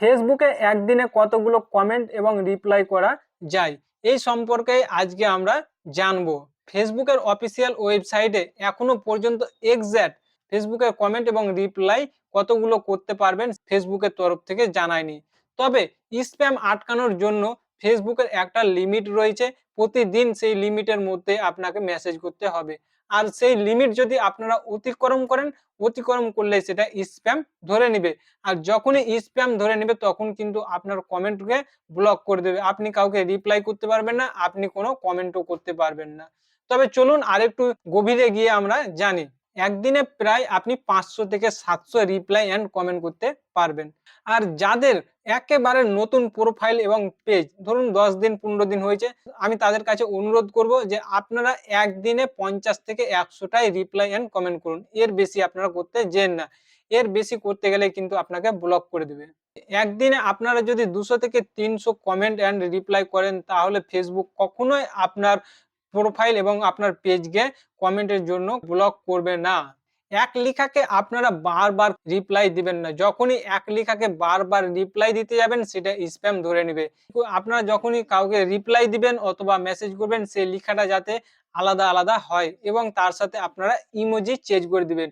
ফেসবুকে একদিনে কতগুলো কমেন্ট এবং রিপ্লাই করা যায় এই সম্পর্কে আজকে আমরা জানবো। ফেসবুকের অফিসিয়াল ওয়েবসাইটে এখনো পর্যন্ত এক্স্যাক্ট ফেসবুকের কমেন্ট এবং রিপ্লাই কতগুলো করতে পারবেন ফেসবুকের তরফ থেকে জানায়নি। তবে স্প্যাম আটকানোর জন্য ফেসবুকের একটা লিমিট রয়েছে, প্রতিদিন সেই লিমিটের মধ্যে আপনাকে মেসেজ করতে হবে। আর সেই লিমিট যদি আপনারা অতিক্রম করেন, অতিক্রম করলে সেটা স্প্যাম ধরে নিবে। আর যখনই স্প্যাম ধরে নেবে তখন কিন্তু আপনার কমেন্টকে ব্লক করে দেবে। আপনি কাউকে রিপ্লাই করতে পারবেন না, আপনি কোনো কমেন্টও করতে পারবেন না। তবে চলুন আরেকটু গভীরে গিয়ে আমরা জানি। একদিনে প্রায় আপনি ৫০০ থেকে ৭০০ রিপ্লাই অ্যান্ড কমেন্ট করতে পারবেন। আর যাদের একেবারে নতুন প্রোফাইল এবং পেজ ধরুন ১০ দিন ১৫ দিন হয়েছে, আমি তাদের কাছে অনুরোধ করব যে আপনারা একদিনে ৫০ থেকে ১০০ টাই রিপ্লাই অ্যান্ড কমেন্ট করুন। এর বেশি আপনারা করতে যেন না। এর বেশি করতে গেলে কিন্তু আপনাকে ব্লক করে দিবে। একদিনে আপনারা যদি ২০০ থেকে ৩০০ কমেন্ট অ্যান্ড রিপ্লাই করেন তাহলে ফেসবুক কখনোই আপনার প্রোফাইল এবং আপনার পেজকে কমেন্টের জন্য ব্লক করবে না। এক লেখাকে আপনারা বারবার রিপ্লাই দিবেন না। যখনই এক লেখাকে বারবার রিপ্লাই দিতে যাবেন সেটা স্প্যাম ধরে নিবে। আপনারা যখনই কাউকে রিপ্লাই দিবেন অথবা মেসেজ করবেন সেই লেখাটা যাতে আলাদা, আলাদা হয় এবং তার সাথে আপনারা ইমোজি চেঞ্জ করে দিবেন।